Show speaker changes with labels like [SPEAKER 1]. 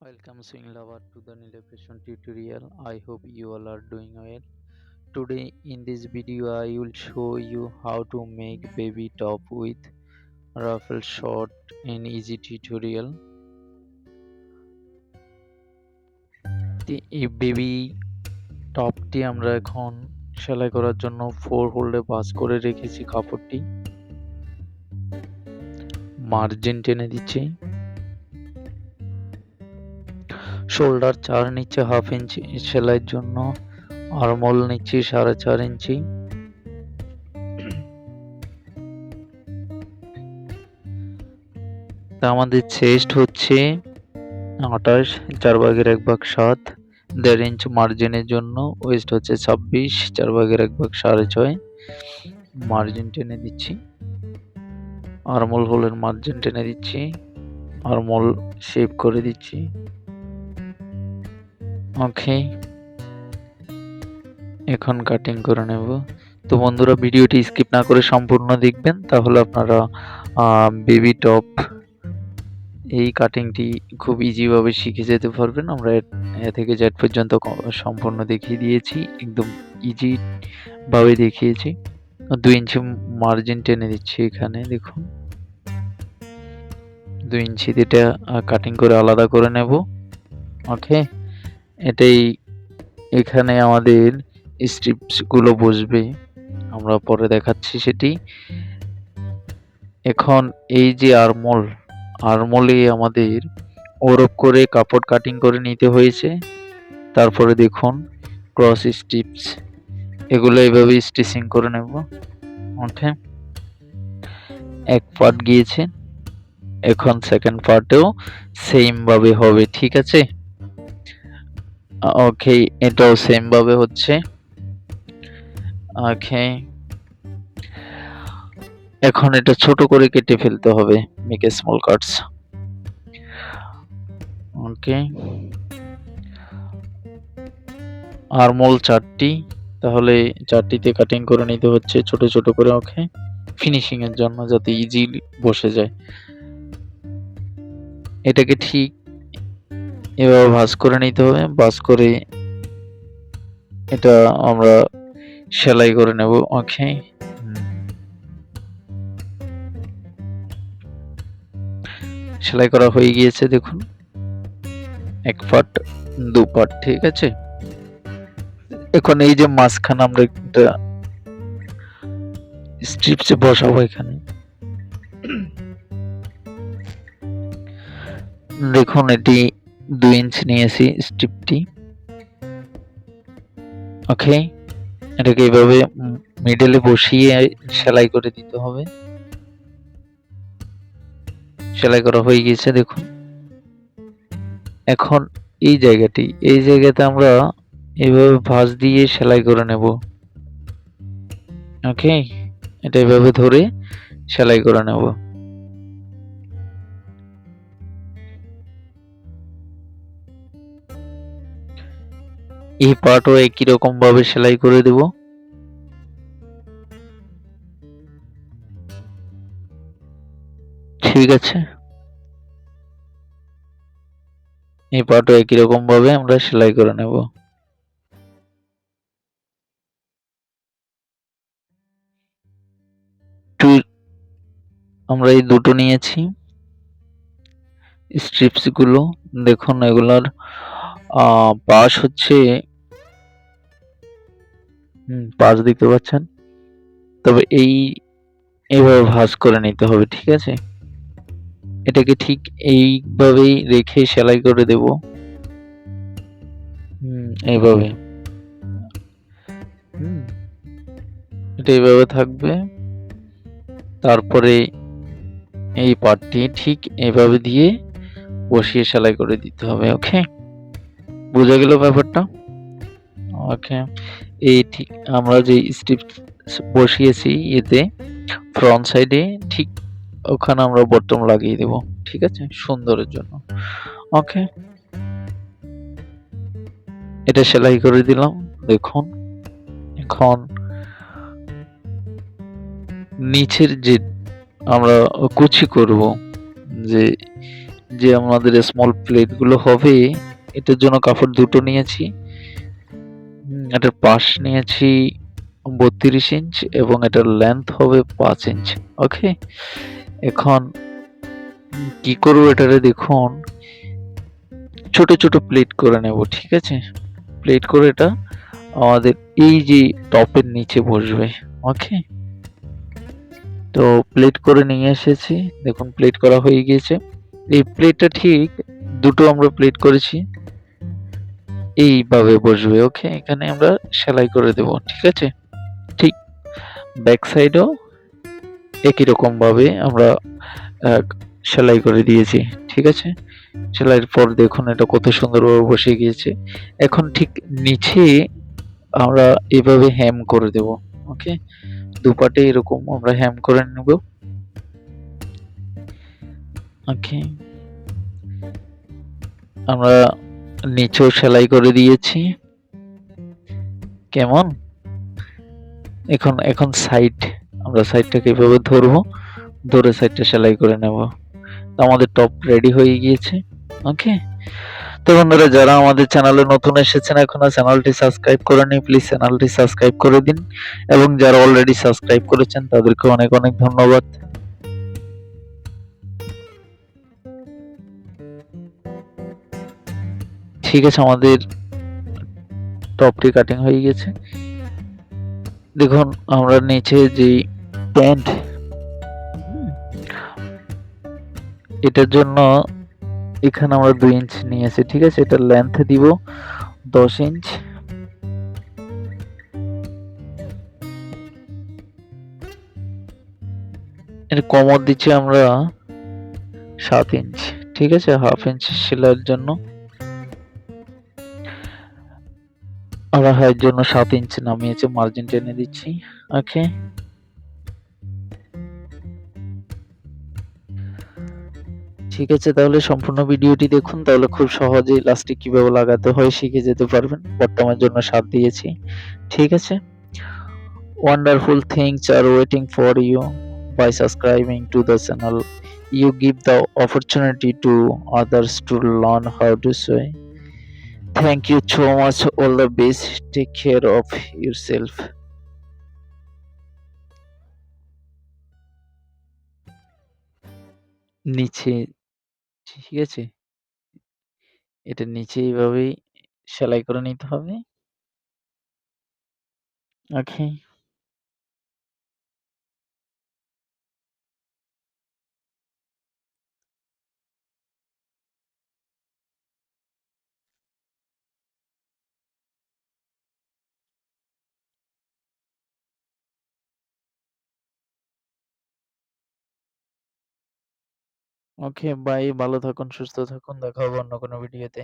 [SPEAKER 1] Welcome swing lover to the nail fashion tutorial. I hope you all are doing well. Today in this video I will show you how to make baby top with ruffle short in easy tutorial. এই baby টপটি আমরা এখন সেলাই করার জন্য 4 হোল্ডে ভাঁজ করে রেখেছি কাপড়টি। মার্জিন টেনে দিচ্ছি। শোল্ডার 4 নিচে হাফ ইঞ্চি সেলাইয়ের জন্য আর্মহোল নিচ্ছি 4.5 ইঞ্চি। আমাদের চেস্ট হচ্ছে 28, 4 ভাগের 1 ভাগ 7, 1.5 ইঞ্চ মার্জিনের জন্য। ওয়েস্ট হচ্ছে 26, 4 ভাগের 1 ভাগ 6.5, মার্জিন টেনে দিচ্ছি। আর্মহোল হোলের মার্জিন টেনে দিচ্ছি, আর্মহোল শেপ করে দিচ্ছি। ওকে, এখন কাটিং করে নেব। তো বন্ধুরা, ভিডিওটি স্কিপ না করে সম্পূর্ণ দেখবেন, তাহলে আপনারা বেবি টপ এই কাটিংটি খুব ইজিভাবে শিখে যেতে পারবেন। আমরা এ থেকে জেড পর্যন্ত সম্পূর্ণ দেখিয়ে দিয়েছি, একদম ইজি ভাবে দেখিয়েছি। 2 ইঞ্চি মার্জিন টেনে দিচ্ছি এখানে, দেখুন 2 ইঞ্চি এটা কাটিং করে আলাদা করে নেব। ওকে, এটাই এখানে আমাদের স্ট্রিপস গুলো বসবে, আমরা পরে দেখাচ্ছি সেটি। এখন এই যে আর্মহোলে আমাদের ওরপ করে কাপড় কাটিং করে নিতে হয়েছে। তারপরে দেখুন ক্রস স্ট্রিপস, এগুলো এইভাবে স্টিচিং করে নেব। ওকে, এক পার্ট গিয়েছে, এখন সেকেন্ড পার্টেও সেম ভাবে হবে, ঠিক আছে। ওকে, এটাও সেম ভাবে হচ্ছে। ওকে, এখন এটা ছোট করে কেটে ফেলতে হবে, make a small Katz. Okay, armhole 4টি, তাহলে 4টিতে কাটিং করে নিতে হচ্ছে ছোট ছোট করে। ওকে, ফিনিশিং এর জন্য যাতে ইজিলি বসে যায়। এটাকে ঠিক এভাবে ভাঁজ করে নিতে হবে, ভাঁজ করে এটা আমরা সেলাই করে নেব। ওকে, সেলাই করা হয়ে গিয়েছে, দেখুন 1 পার্ট 2 পার্ট, ঠিক আছে। এখন এই যে মাঝখানে আমরা একটা স্ট্রিপসে বসাবো, এখানে দেখুন এটি 2 ইঞ্চি নিয়েছি স্ট্রিপটি। ওকে, এটাকে এইভাবে মিডলে বসিয়ে সেলাই করে দিতে হবে। সেলাই করা হয়ে গিয়েছে, দেখুন। এখন এই জায়গাতে আমরা এইভাবে ভাঁজ দিয়ে সেলাই করে নেব। ওকে, এটা এইভাবে ধরে সেলাই করে নেব। এই পার্টও একই রকম ভাবে সেলাই করে দেব। ঠিক আছে, এই পার্টও একই রকম ভাবে আমরা সেলাই করে নেব। আমরা এই দুটো নিয়েছি স্ট্রিপস গুলো, দেখুন এগুলোর পাশ হচ্ছে পাশ দেখতে পাচ্ছেন, তবে এইভাবে ভাঁজ করে নিতে হবে, ঠিক আছে। এটাকে ঠিক এইভাবেই রেখে সেলাই করে দেব, এইভাবে। এটা এইভাবে থাকবে। তারপরে এই পার্টটি ঠিক এইভাবে দিয়ে বসিয়ে সেলাই করে দিতে হবে। ওকে, বোঝা গেল ব্যাপারটা? ওকে, এই ঠিক আমরা যে স্ট্রিপ বসিয়েছি এতে ফ্রন্ট সাইডে ঠিক ওখানে আমরা বটম লাগিয়ে দেব, ঠিক আছে, সুন্দরের জন্য। ওকে, এটা সেলাই করে দিলাম, দেখুন। এখন নিচের যে আমরা কুচি করব, যে যে আমাদের স্মল প্লেট গুলো হবে, এটার জন্য কাপড় দুটো নিয়েছি। এটার পাশ নিয়েছি 32 ইঞ্চ এবং এটার লেন্থ হবে 5 ইঞ্চ। ওকে, এখন কি করবো এটারে দেখুন, ছোট ছোট প্লেট করে নেব, ঠিক আছে? প্লেট করে এটা আমাদের এই যে টপের নিচে বসবে। ওকে, তো প্লেট করে নিয়ে এসেছি, দেখুন প্লেট করা হয়ে গিয়েছে। এই প্লেটটা ঠিক দুটো আমরা প্লেট করেছি, এইভাবে বসবে। ওকে, এখানে আমরা সেলাই করে দেব, ঠিক আছে? ঠিক ব্যাক সাইডেও একই রকম ভাবে আমরা আহ, সেলাই করে দিয়েছি, ঠিক আছে? সেলাইয়ের পর দেখুন এটা কত সুন্দরভাবে বসে গিয়েছে। এখন ঠিক নিচে আমরা এভাবে হেম করে দেব। ওকে, দুপাটে এরকম আমরা হেম করে নেব। ওকে, আমরা নিচেও সেলাই করে দিয়েছি। কেমন? এখন এখন সাইড, আমরা সাইডটাকে এভাবে ধরবো, ধরে সাইডটা সেলাই করে নেব। আমাদের টপ রেডি হয়ে গিয়েছে। ওকে, তো বন্ধুরা যারা আমাদের চ্যানেলে নতুন এসেছেন এখনো চ্যানেলটি সাবস্ক্রাইব করেনি, প্লিজ চ্যানেলটি সাবস্ক্রাইব করে দিন এবং যারা অলরেডি সাবস্ক্রাইব করেছেন তাদেরকে অনেক অনেক ধন্যবাদ। ঠিক আছে, আমাদের টপটি কাটিং হয়ে গেছে। দেখুন আমরা নিচে যে প্যান্ট, এটার জন্য এখানে আমরা 2 ইঞ্চ নিয়েছি, ঠিক আছে? এটা লেন্থ দিব 10 ইঞ্চ। এর কমর দিচ্ছি আমরা 7 ইঞ্চ, ঠিক আছে? হাফ ইঞ্চ সেলাইয়ের জন্য আমরা হাইয়ের জন্য 7 ইঞ্চ নামিয়েছে, মার্জিন টেনে দিচ্ছি। ওকে, ঠিক আছে, তাহলে সম্পূর্ণ ভিডিওটি দেখুন, তাহলে খুব সহজেই ইলাস্টিক কিভাবে লাগাতে হয় শিখে যেতে পারবেন। বর্তমানের জন্য 7 দিয়েছি, ঠিক আছে? Wonderful things are waiting for you by subscribing to the channel. You give the opportunity to others to learn how to sew. Thank you so much. All the best. Take care of yourself. নিচে, ঠিক আছে? এটা নিচে এইভাবেই সেলাই করে নিতে হবে। ওকে, ওকে, বাই। ভালো থাকুন, সুস্থ থাকুন। দেখা হবে অন্য কোনো ভিডিওতে।